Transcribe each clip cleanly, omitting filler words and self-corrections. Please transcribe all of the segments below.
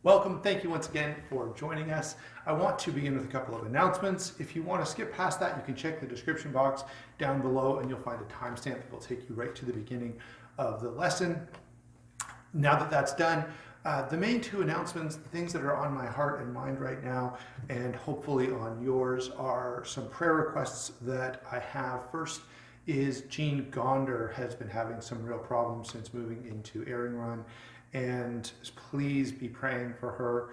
Welcome. Thank you once again for joining us. I want to begin with a couple of announcements. If you want to skip past that, you can check the description box down below and you'll find a timestamp that will take you right to the beginning of the lesson. Now that that's done, the main two announcements, the things that are on my heart and mind right now, and hopefully on yours, are some prayer requests that I have. First is Jean Gonder has been having some real problems since moving into Airing Run, and please be praying for her.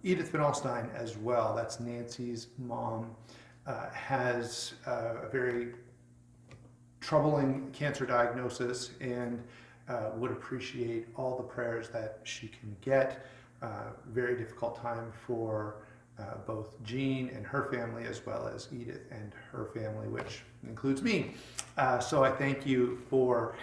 Edith Van Alstyne as well, that's Nancy's mom, has a very troubling cancer diagnosis and would appreciate all the prayers that she can get. Very difficult time for both Jean and her family, as well as Edith and her family, which includes me. So I thank you for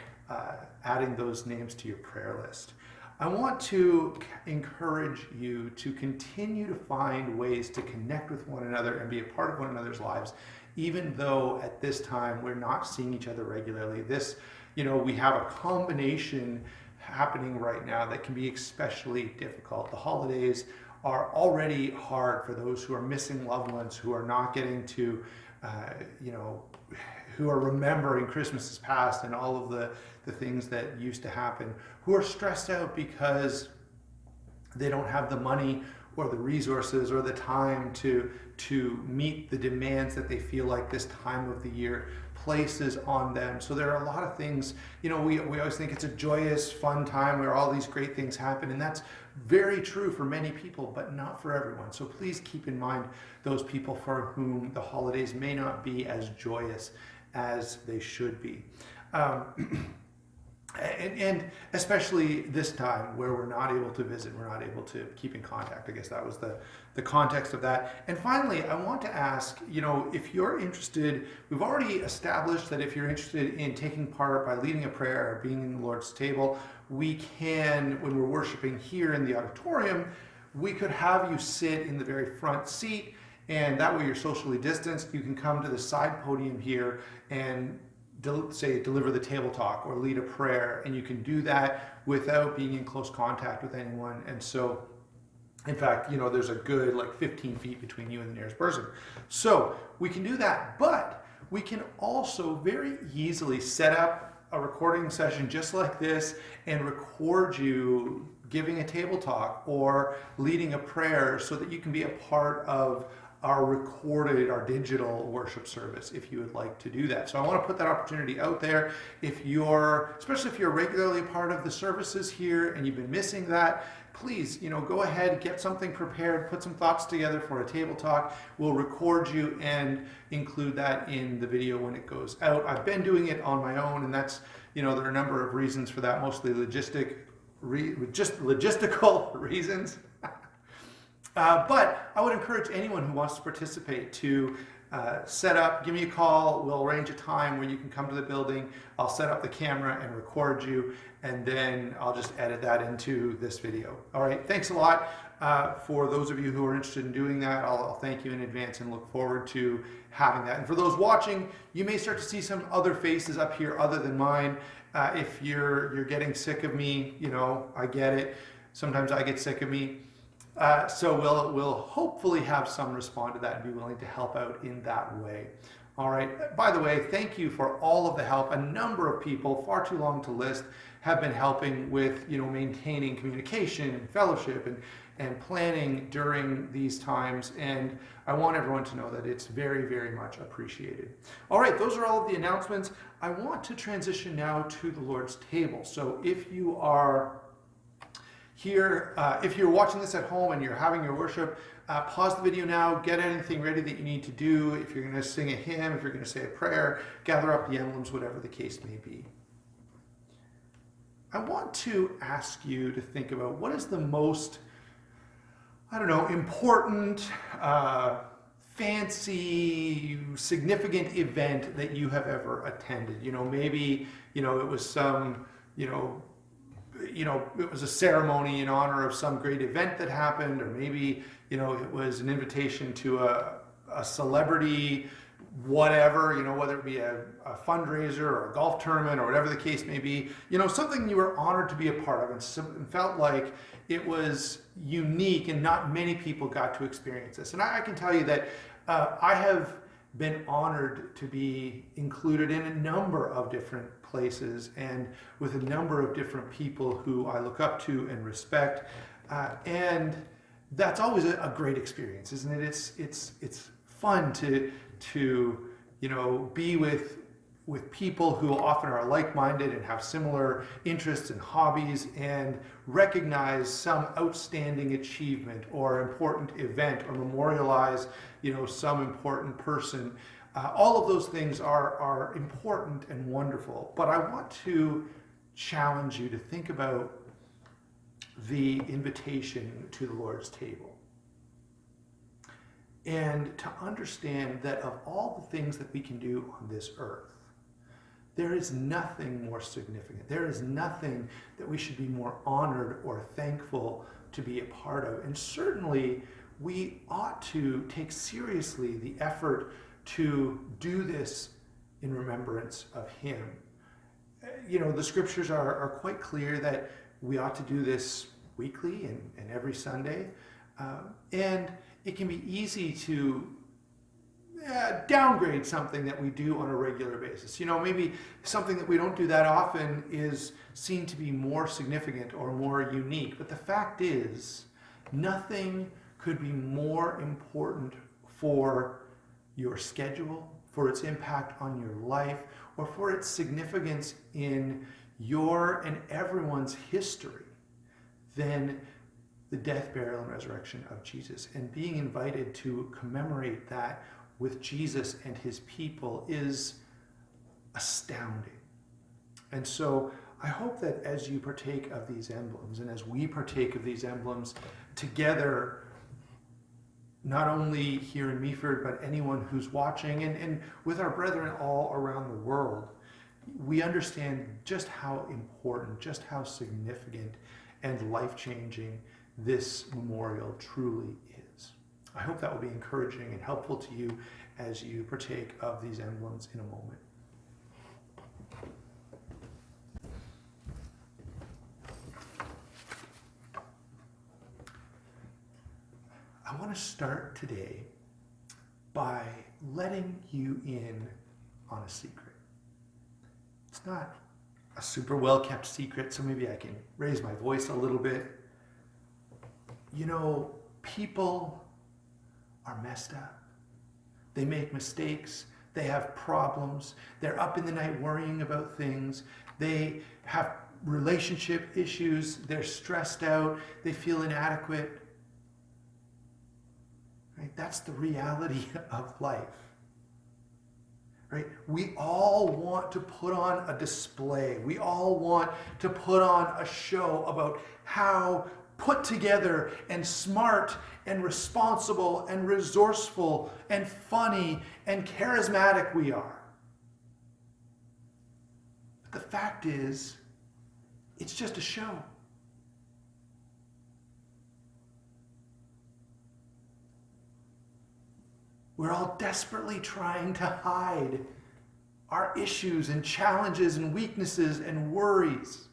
adding those names to your prayer list. I want to encourage you to continue to find ways to connect with one another and be a part of one another's lives, even though at this time we're not seeing each other regularly. We have a combination happening right now that can be especially difficult. The holidays are already hard for those who are missing loved ones, who are not getting to, who are remembering Christmases past and all of the things that used to happen, who are stressed out because they don't have the money or the resources or the time to meet the demands that they feel like this time of the year places on them. So there are a lot of things, we always think it's a joyous, fun time where all these great things happen, and that's very true for many people, but not for everyone. So please keep in mind those people for whom the holidays may not be as joyous as they should be. And especially this time where we're not able to visit, we're not able to keep in contact. I guess that was the context of that. And finally, I want to ask, if you're interested, we've already established that if you're interested in taking part by leading a prayer or being in the Lord's table, we can, when we're worshiping here in the auditorium, we could have you sit in the very front seat, and that way you're socially distanced. You can come to the side podium here and deliver the table talk or lead a prayer, and you can do that without being in close contact with anyone. And so, in fact, there's a good 15 feet between you and the nearest person. So we can do that, but we can also very easily set up a recording session just like this and record you giving a table talk or leading a prayer so that you can be a part of our digital worship service if you would like to do that. So I want to put that opportunity out there. Especially if you're regularly a part of the services here and you've been missing that, please, go ahead, get something prepared, put some thoughts together for a table talk. We'll record you and include that in the video when it goes out. I've been doing it on my own, and that's, there are a number of reasons for that, mostly logistical reasons. But I would encourage anyone who wants to participate to set up, give me a call, we'll arrange a time where you can come to the building, I'll set up the camera and record you, and then I'll just edit that into this video. All right, thanks a lot. For those of you who are interested in doing that, I'll thank you in advance and look forward to having that. And for those watching, you may start to see some other faces up here other than mine. If you're getting sick of me, I get it. Sometimes I get sick of me. So we'll hopefully have some respond to that and be willing to help out in that way. All right. By the way, thank you for all of the help. A number of people, far too long to list, have been helping with maintaining communication and fellowship and planning during these times. And I want everyone to know that it's very, very much appreciated. All right. Those are all of the announcements. I want to transition now to the Lord's table. So if you are here, if you're watching this at home and you're having your worship, pause the video now, get anything ready that you need to do. If you're going to sing a hymn, if you're going to say a prayer, gather up the emblems, whatever the case may be. I want to ask you to think about what is the most, important, fancy, significant event that you have ever attended. Maybe, it was some, it was a ceremony in honor of some great event that happened, or maybe, it was an invitation to a celebrity whatever, whether it be a fundraiser or a golf tournament or whatever the case may be, something you were honored to be a part of and felt like it was unique and not many people got to experience this. And I can tell you that I have been honored to be included in a number of different places and with a number of different people who I look up to and respect. And that's always a great experience, isn't it? It's fun to be with people who often are like-minded and have similar interests and hobbies, and recognize some outstanding achievement or important event, or memorialize some important person. All of those things are important and wonderful, but I want to challenge you to think about the invitation to the Lord's table. And to understand that of all the things that we can do on this earth, there is nothing more significant. There is nothing that we should be more honored or thankful to be a part of. And certainly we ought to take seriously the effort to do this in remembrance of Him. The scriptures are quite clear that we ought to do this weekly and every Sunday. And it can be easy to downgrade something that we do on a regular basis. Maybe something that we don't do that often is seen to be more significant or more unique. But the fact is, nothing could be more important for your schedule, for its impact on your life, or for its significance in your and everyone's history than the death, burial, and resurrection of Jesus. And being invited to commemorate that with Jesus and His people is astounding. And so I hope that as you partake of these emblems, and as we partake of these emblems together, not only here in Meaford, but anyone who's watching, and with our brethren all around the world, we understand just how important, just how significant and life-changing this memorial truly is. I hope that will be encouraging and helpful to you as you partake of these emblems in a moment. I want to start today by letting you in on a secret. It's not a super well-kept secret, so maybe I can raise my voice a little bit. People are messed up. They make mistakes. They have problems. They're up in the night worrying about things. They have relationship issues. They're stressed out. They feel inadequate. Right? That's the reality of life. Right? We all want to put on a display. We all want to put on a show about how put together and smart and responsible and resourceful and funny and charismatic we are. But the fact is, it's just a show. We're all desperately trying to hide our issues and challenges and weaknesses and worries.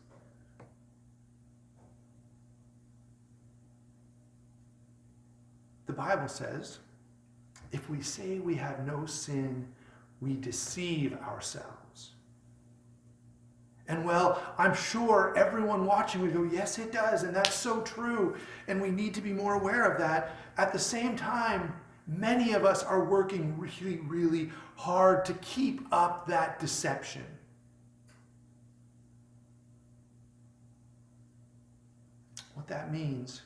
The Bible says, if we say we have no sin, we deceive ourselves. And well, I'm sure everyone watching would go, yes, it does, and that's so true, and we need to be more aware of that. At the same time, many of us are working really, really hard to keep up that deception. What that means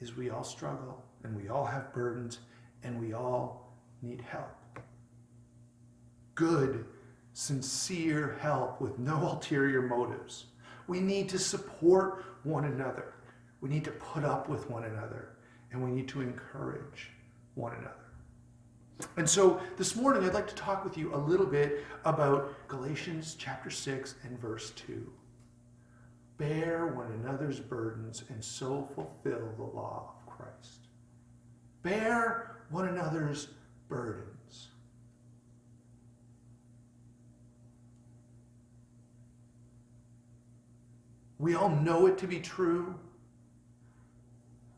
is we all struggle, and we all have burdens, and we all need help. Good, sincere help with no ulterior motives. We need to support one another. We need to put up with one another, and we need to encourage one another. And so this morning I'd like to talk with you a little bit about Galatians chapter 6 and verse 2. Bear one another's burdens and so fulfill the law of Christ. Bear one another's burdens. We all know it to be true.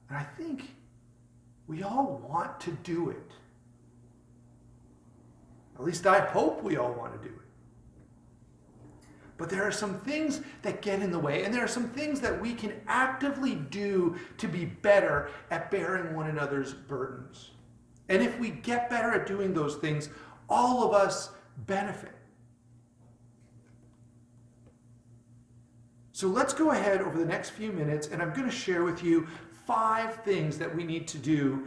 And I think we all want to do it. At least I hope we all want to do it. But there are some things that get in the way, and there are some things that we can actively do to be better at bearing one another's burdens. And if we get better at doing those things, all of us benefit. So let's go ahead over the next few minutes, and I'm going to share with you 5 things that we need to do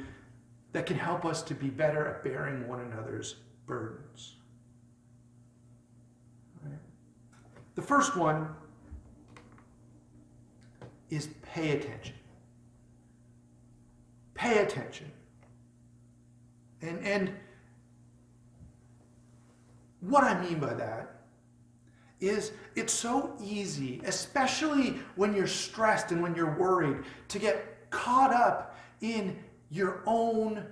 that can help us to be better at bearing one another's burdens. The first one is pay attention. Pay attention. And what I mean by that is it's so easy, especially when you're stressed and when you're worried, to get caught up in your own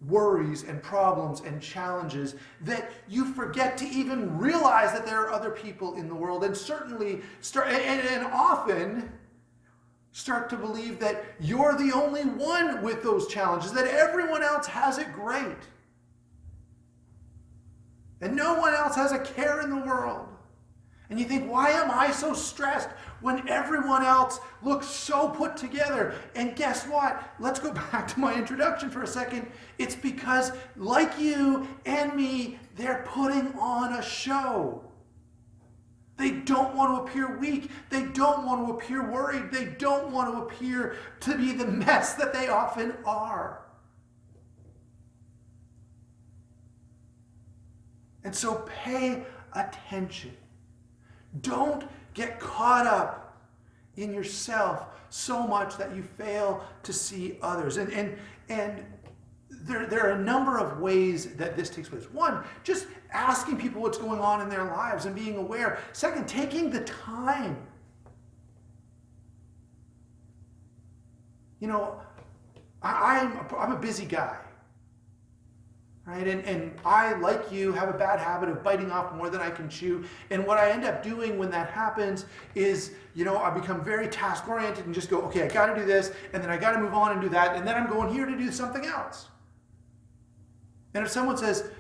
worries and problems and challenges that you forget to even realize that there are other people in the world, and certainly often start to believe that you're the only one with those challenges, that everyone else has it great and no one else has a care in the world. And you think, why am I so stressed when everyone else looks so put together? And guess what? Let's go back to my introduction for a second. It's because, like you and me, they're putting on a show. They don't want to appear weak. They don't want to appear worried. They don't want to appear to be the mess that they often are. And so pay attention. Don't get caught up in yourself so much that you fail to see others. And there are a number of ways that this takes place. One, just asking people what's going on in their lives and being aware. Second, taking the time. You know, I'm a busy guy. Right? And I, like you, have a bad habit of biting off more than I can chew. And what I end up doing when that happens is, I become very task-oriented and just go, okay, I got to do this, and then I got to move on and do that, and then I'm going here to do something else. And if someone says,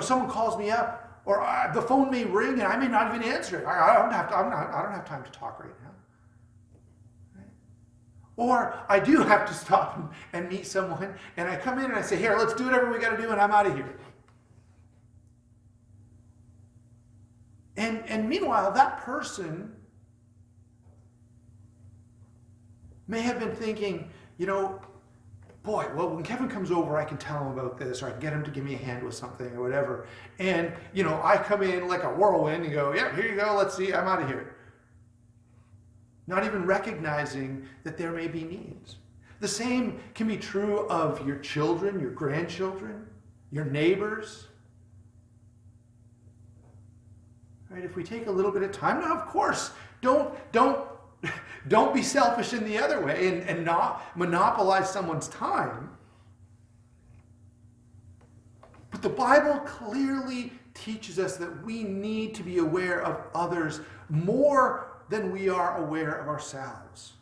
someone calls me up, or the phone may ring and I may not even answer it. I don't have time to talk right now. Or I do have to stop and meet someone, and I come in and I say, here, let's do whatever we got to do, and I'm out of here. And meanwhile, that person may have been thinking, boy, well, when Kevin comes over, I can tell him about this, or I can get him to give me a hand with something or whatever. And, I come in like a whirlwind and go, yeah, here you go, let's see, I'm out of here. Not even recognizing that there may be needs. The same can be true of your children, your grandchildren, your neighbors. Right? If we take a little bit of time, now of course, don't be selfish in the other way and not monopolize someone's time. But the Bible clearly teaches us that we need to be aware of others more than we are aware of ourselves.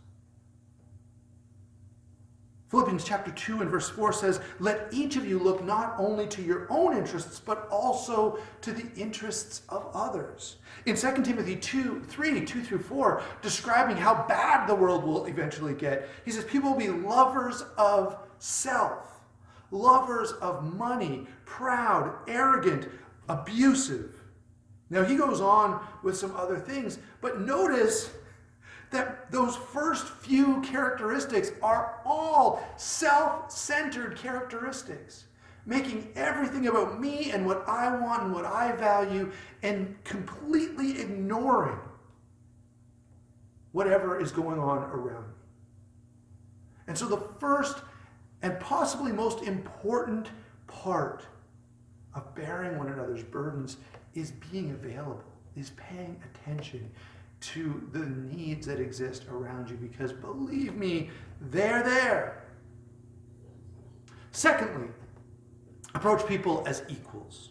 Philippians chapter 2 and verse 4 says, let each of you look not only to your own interests, but also to the interests of others. In 2 Timothy 2:3-4, describing how bad the world will eventually get, he says, people will be lovers of self, lovers of money, proud, arrogant, abusive. Now he goes on with some other things, but notice that those first few characteristics are all self-centered characteristics, making everything about me and what I want and what I value, and completely ignoring whatever is going on around me. And so the first and possibly most important part of bearing one another's burdens is being available, is paying attention to the needs that exist around you, because believe me, they're there. Secondly, Approach people as equals.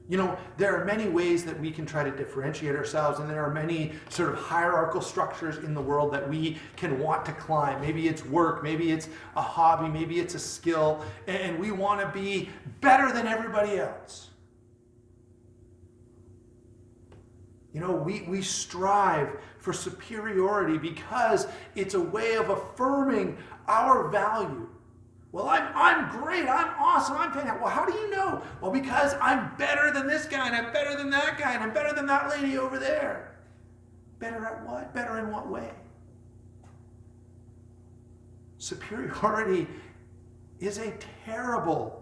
You know, there are many ways that we can try to differentiate ourselves, and there are many sort of hierarchical structures in the world that we can want to climb. Maybe it's work, maybe it's a hobby, maybe it's a skill, and we want to be better than everybody else. You know, we strive for superiority because it's a way of affirming our value. Well, I'm great, I'm awesome, I'm fantastic. Well, how do you know? Well, because I'm better than this guy, and I'm better than that guy, and I'm better than that lady over there. Better at what? Better in what way? Superiority is a terrible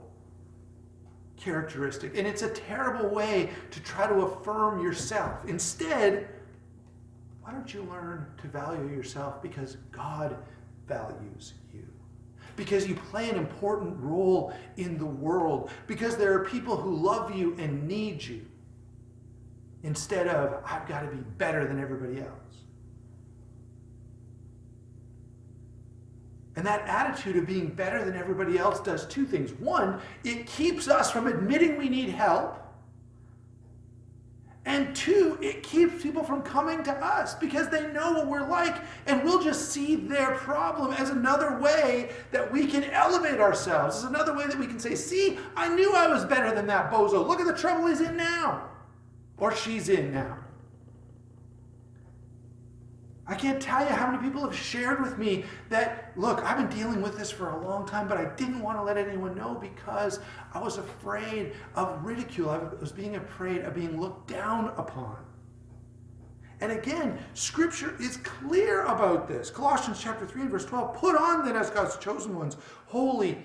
characteristic, and it's a terrible way to try to affirm yourself. Instead, why don't you learn to value yourself because God values you? Because you play an important role in the world, because there are people who love you and need you, instead of, I've got to be better than everybody else. And that attitude of being better than everybody else does two things. One, it keeps us from admitting we need help. And two, it keeps people from coming to us because they know what we're like, and we'll just see their problem as another way that we can elevate ourselves, as another way that we can say, see, I knew I was better than that bozo. Look at the trouble he's in now, or she's in now. I can't tell you how many people have shared with me that, look, I've been dealing with this for a long time, but I didn't want to let anyone know because I was afraid of ridicule. I was being afraid of being looked down upon. And again, Scripture is clear about this. Colossians chapter 3 and verse 12, put on then as God's chosen ones, holy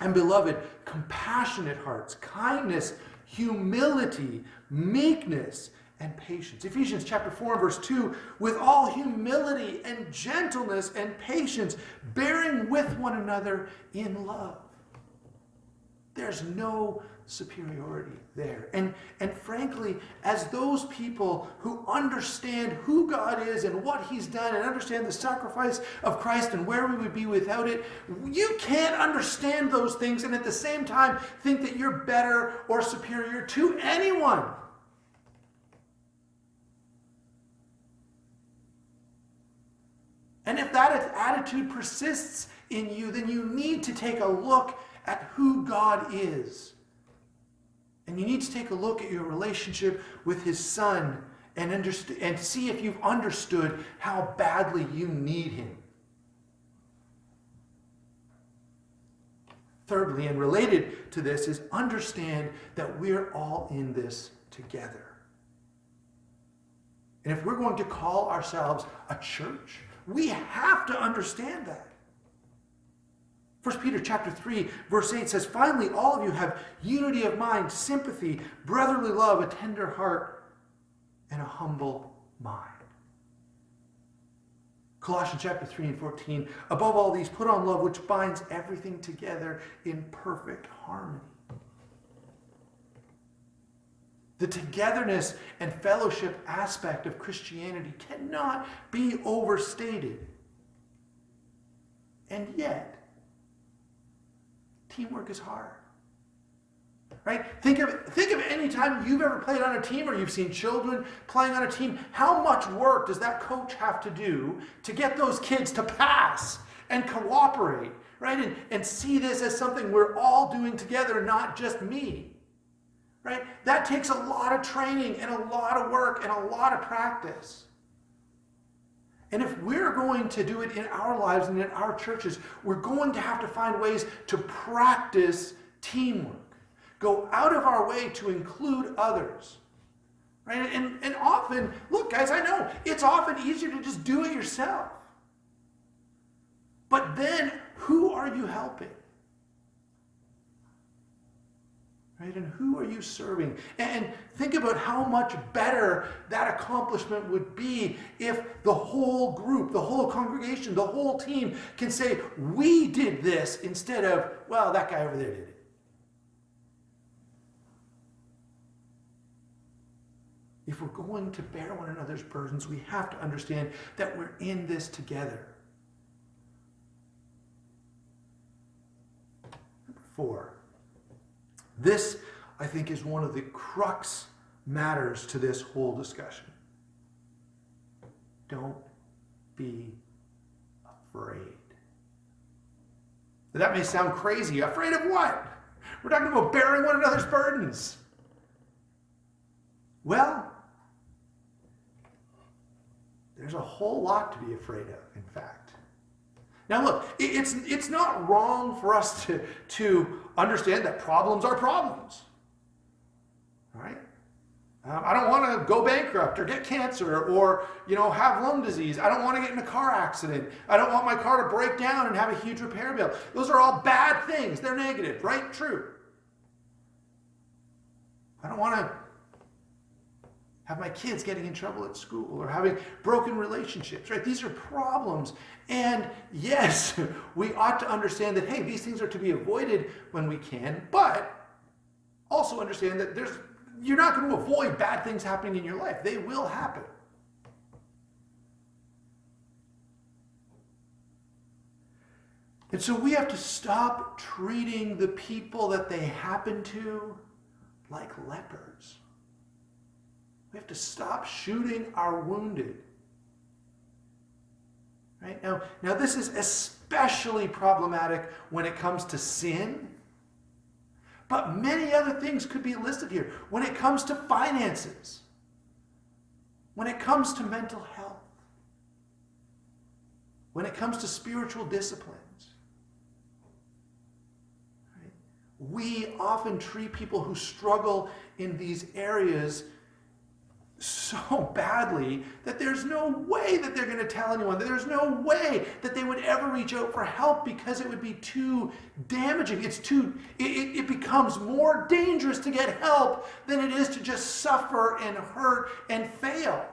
and beloved, compassionate hearts, kindness, humility, meekness, and patience. Ephesians chapter 4 and verse 2, with all humility and gentleness and patience, bearing with one another in love. There's no superiority there. And frankly, as those people who understand who God is and what He's done and understand the sacrifice of Christ and where we would be without it, you can't understand those things and at the same time think that you're better or superior to anyone. And if that attitude persists in you, then you need to take a look at who God is. And you need to take a look at your relationship with His Son and see if you've understood how badly you need Him. Thirdly, and related to this, is understand that we're all in this together. And if we're going to call ourselves a church, we have to understand that. 1 Peter chapter 3, verse 8 says, finally, all of you have unity of mind, sympathy, brotherly love, a tender heart, and a humble mind. Colossians chapter 3 and 14, above all these, put on love, which binds everything together in perfect harmony. The togetherness and fellowship aspect of Christianity cannot be overstated. And yet, teamwork is hard. Right? Think of any time you've ever played on a team or you've seen children playing on a team. How much work does that coach have to do to get those kids to pass and cooperate, right? And see this as something we're all doing together, not just me. Right? That takes a lot of training and a lot of work and a lot of practice. And if we're going to do it in our lives and in our churches, we're going to have to find ways to practice teamwork. Go out of our way to include others. Right? And often, look guys, I know, it's often easier to just do it yourself. But then, who are you helping? Right? And who are you serving? And think about how much better that accomplishment would be if the whole group, the whole congregation, the whole team can say, we did this, instead of, well, that guy over there did it. If we're going to bear one another's burdens, we have to understand that we're in this together. Number 4. This, I think, is one of the crux matters to this whole discussion. Don't be afraid. That may sound crazy. Afraid of what? We're talking about bearing one another's burdens. Well, there's a whole lot to be afraid of, in fact. Now look, it's not wrong for us to understand that problems are problems. All right? I don't want to go bankrupt or get cancer or, have lung disease. I don't want to get in a car accident. I don't want my car to break down and have a huge repair bill. Those are all bad things. They're negative, right? True. I don't want to have my kids getting in trouble at school or having broken relationships, right? These are problems. And yes, we ought to understand that, hey, these things are to be avoided when we can, but also understand that you're not going to avoid bad things happening in your life. They will happen. And so we have to stop treating the people that they happen to like lepers. We have to stop shooting our wounded. Right? Now this is especially problematic when it comes to sin. But many other things could be listed here. When it comes to finances, when it comes to mental health, when it comes to spiritual disciplines, right? We often treat people who struggle in these areas so badly that there's no way that they're going to tell anyone, that there's no way that they would ever reach out for help because it would be too damaging. It becomes more dangerous to get help than it is to just suffer and hurt and fail.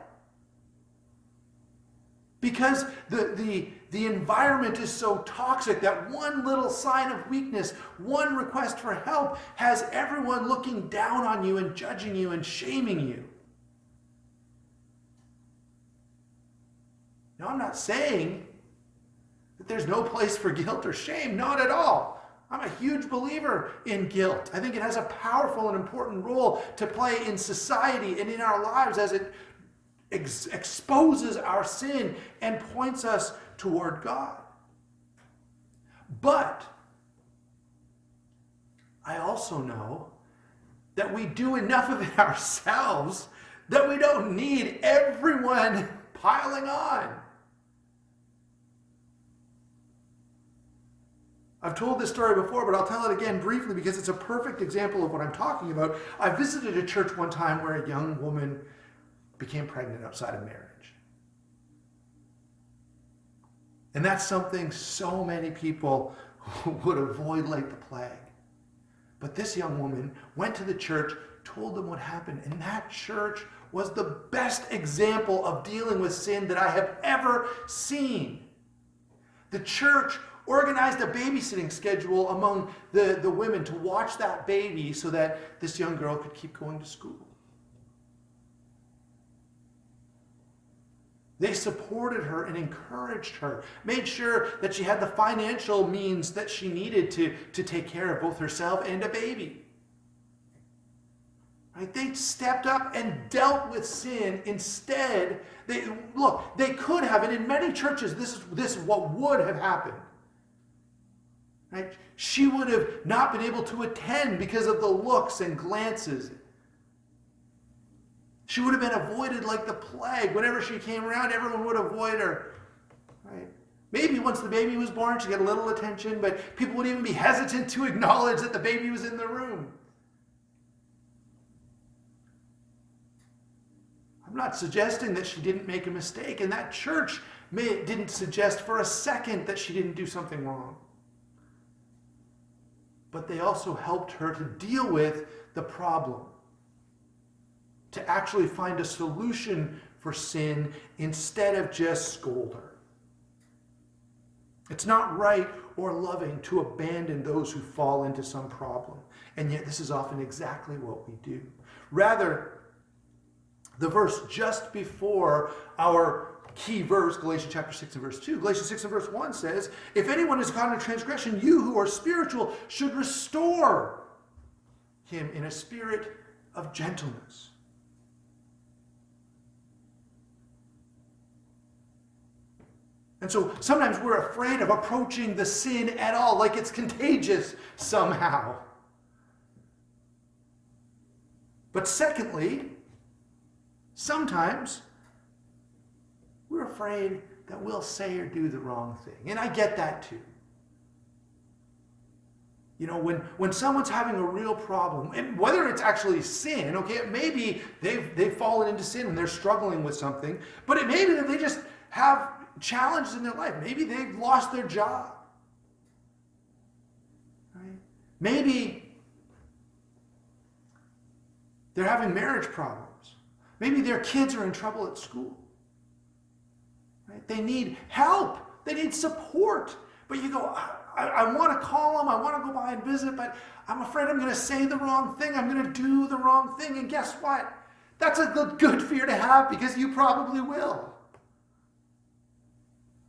Because the environment is so toxic that one little sign of weakness, one request for help has everyone looking down on you and judging you and shaming you. Now, I'm not saying that there's no place for guilt or shame. Not at all. I'm a huge believer in guilt. I think it has a powerful and important role to play in society and in our lives as it exposes our sin and points us toward God. But I also know that we do enough of it ourselves that we don't need everyone piling on. I've told this story before, but I'll tell it again briefly because it's a perfect example of what I'm talking about. I visited a church one time where a young woman became pregnant outside of marriage. And that's something so many people would avoid like the plague. But this young woman went to the church, told them what happened, and that church was the best example of dealing with sin that I have ever seen. The church organized a babysitting schedule among the women to watch that baby so that this young girl could keep going to school. They supported her and encouraged her, made sure that she had the financial means that she needed to take care of both herself and a baby. Right? They stepped up and dealt with sin instead. They could have, and in many churches, this is what would have happened. Right? She would have not been able to attend because of the looks and glances. She would have been avoided like the plague. Whenever she came around, everyone would avoid her. Right? Maybe once the baby was born, she got a little attention, but people would even be hesitant to acknowledge that the baby was in the room. I'm not suggesting that she didn't make a mistake, and that church didn't suggest for a second that she didn't do something wrong. But they also helped her to deal with the problem, to actually find a solution for sin instead of just scold her. It's not right or loving to abandon those who fall into some problem, and yet this is often exactly what we do. Rather, the verse just before our key verse, Galatians chapter 6 and verse 2. Galatians 6 and verse 1 says, if anyone is caught in a transgression, you who are spiritual should restore him in a spirit of gentleness. And so sometimes we're afraid of approaching the sin at all, like it's contagious somehow. But secondly, sometimes we're afraid that we'll say or do the wrong thing. And I get that too. You know, when someone's having a real problem, and whether it's actually sin, okay, maybe they've fallen into sin and they're struggling with something, but it may be that they just have challenges in their life. Maybe they've lost their job. Right? Maybe they're having marriage problems. Maybe their kids are in trouble at school. Right? They need help. They need support. But you go, I want to call them, I want to go by and visit, but I'm afraid I'm going to say the wrong thing. I'm going to do the wrong thing. And guess what? That's a good fear to have, because you probably will.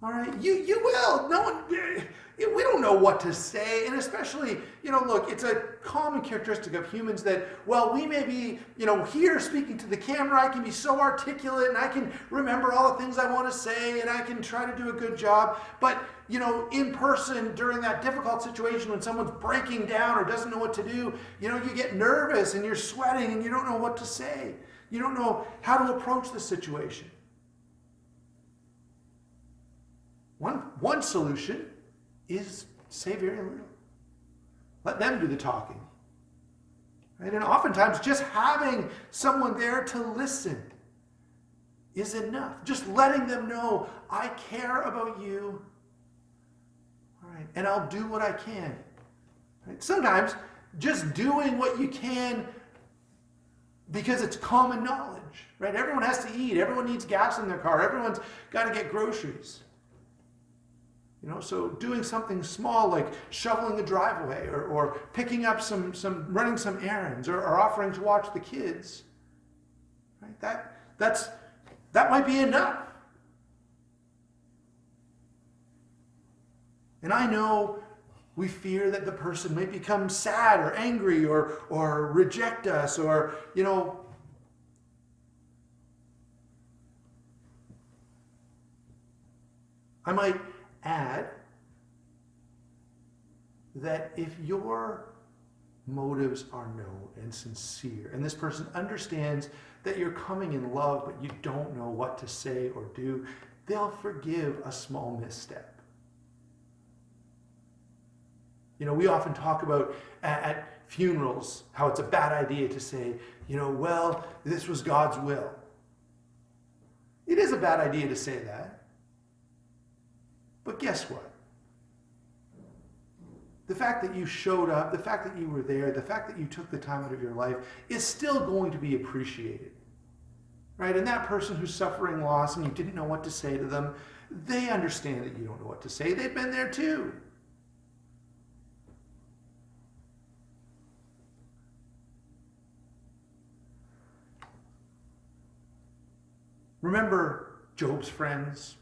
All right? You will. No one, we don't know what to say. And especially, look, it's a common characteristic of humans that, well, we may be, here speaking to the camera, I can be so articulate and I can remember all the things I want to say and I can try to do a good job. But, in person during that difficult situation when someone's breaking down or doesn't know what to do, you get nervous and you're sweating and you don't know what to say. You don't know how to approach the situation. One solution is say very little. Let them do the talking. Right? And oftentimes just having someone there to listen is enough. Just letting them know, I care about you. All right, and I'll do what I can. Right? Sometimes just doing what you can because it's common knowledge. Right? Everyone has to eat. Everyone needs gas in their car. Everyone's got to get groceries. So doing something small like shoveling the driveway or picking up running some errands or offering to watch the kids, right? That might be enough. And I know we fear that the person may become sad or angry or reject us or, I might add that if your motives are known and sincere, and this person understands that you're coming in love, but you don't know what to say or do, they'll forgive a small misstep. We often talk about at funerals how it's a bad idea to say, well, this was God's will. It is a bad idea to say that. But guess what? The fact that you showed up, the fact that you were there, the fact that you took the time out of your life is still going to be appreciated. Right? And that person who's suffering loss and you didn't know what to say to them, they understand that you don't know what to say. They've been there too. Remember Job's friends?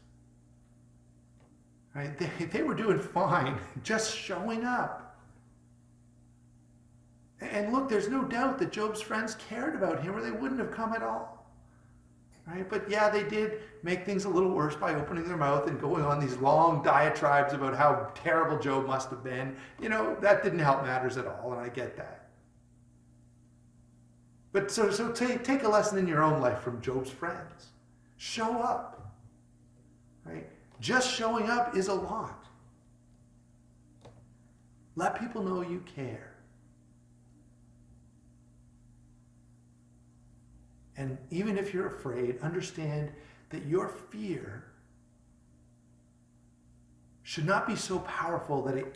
Right? They were doing fine, just showing up. And look, there's no doubt that Job's friends cared about him or they wouldn't have come at all. Right? But yeah, they did make things a little worse by opening their mouth and going on these long diatribes about how terrible Job must have been. That didn't help matters at all, and I get that. But so take a lesson in your own life from Job's friends. Show up. Right? Just showing up is a lot. Let people know you care. And even if you're afraid, understand that your fear should not be so powerful that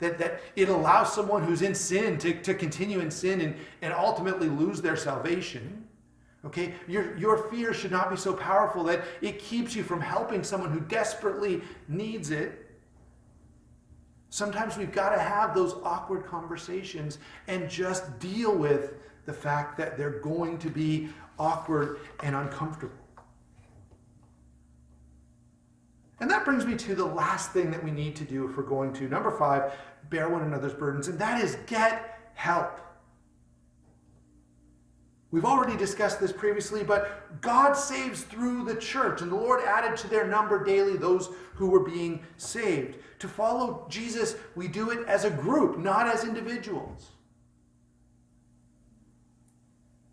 that it allows someone who's in sin to continue in sin and ultimately lose their salvation. Okay, your fear should not be so powerful that it keeps you from helping someone who desperately needs it. Sometimes we've got to have those awkward conversations and just deal with the fact that they're going to be awkward and uncomfortable. And that brings me to the last thing that we need to do if we're going to, number 5, bear one another's burdens, and that is get help. We've already discussed this previously, but God saves through the church, and the Lord added to their number daily those who were being saved. To follow Jesus, we do it as a group, not as individuals.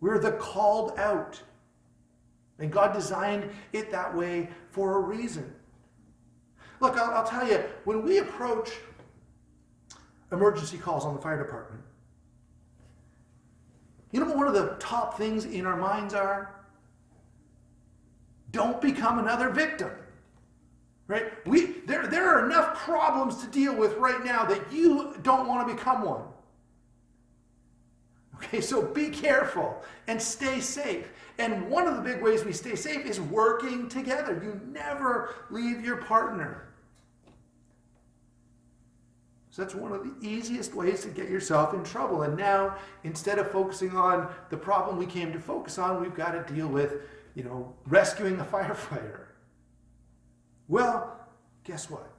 We're the called out. And God designed it that way for a reason. Look, I'll tell you, when we approach emergency calls on the fire department, you know what one of the top things in our minds are? Don't become another victim. Right? There are enough problems to deal with right now that you don't want to become one. Okay, so be careful and stay safe. And one of the big ways we stay safe is working together. You never leave your partner. So that's one of the easiest ways to get yourself in trouble. And now, instead of focusing on the problem we came to focus on, we've got to deal with, rescuing a firefighter. Well, guess what?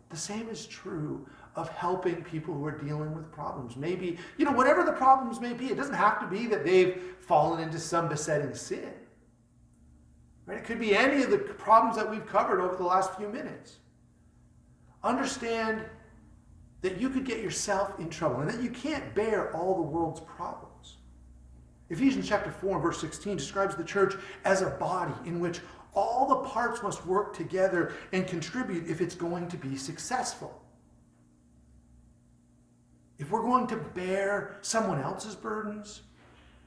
The same is true of helping people who are dealing with problems. Maybe, whatever the problems may be, it doesn't have to be that they've fallen into some besetting sin. Right? It could be any of the problems that we've covered over the last few minutes. Understand that you could get yourself in trouble and that you can't bear all the world's problems. Ephesians chapter 4 and verse 16 describes the church as a body in which all the parts must work together and contribute if it's going to be successful. If we're going to bear someone else's burdens,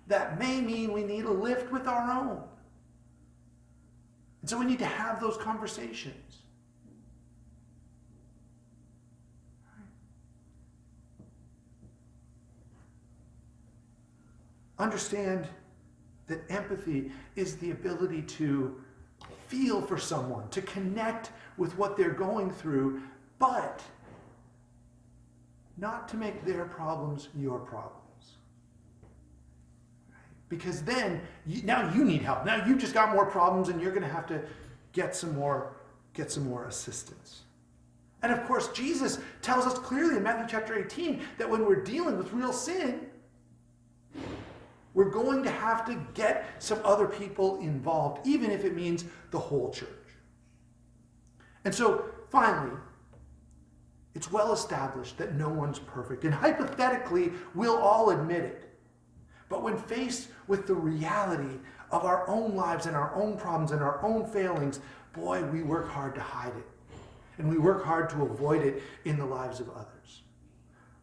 that may mean we need a lift with our own. And so we need to have those conversations. Understand that empathy is the ability to feel for someone, to connect with what they're going through, but not to make their problems your problems. Because then, now you need help. Now you've just got more problems and you're going to have to get some more assistance. And of course, Jesus tells us clearly in Matthew chapter 18 that when we're dealing with real sin, we're going to have to get some other people involved, even if it means the whole church. And so, finally, it's well established that no one's perfect. And hypothetically, we'll all admit it. But when faced with the reality of our own lives and our own problems and our own failings, boy, we work hard to hide it. And we work hard to avoid it in the lives of others.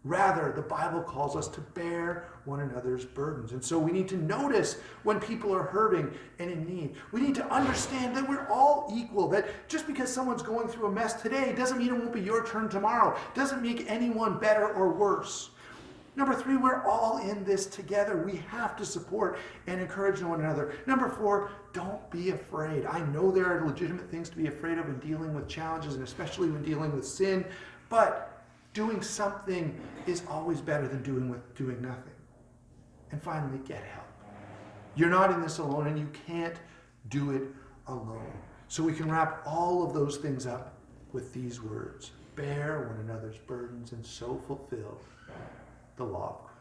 Rather, the Bible calls us to bear one another's burdens. And so we need to notice when people are hurting and in need. We need to understand that we're all equal, that just because someone's going through a mess today doesn't mean it won't be your turn tomorrow. Doesn't make anyone better or worse. Number 3, we're all in this together. We have to support and encourage one another. Number 4, don't be afraid. I know there are legitimate things to be afraid of in dealing with challenges, and especially when dealing with sin, but doing something is always better than doing nothing. And finally, get help. You're not in this alone, and you can't do it alone. So we can wrap all of those things up with these words: bear one another's burdens and so fulfill the law of Christ.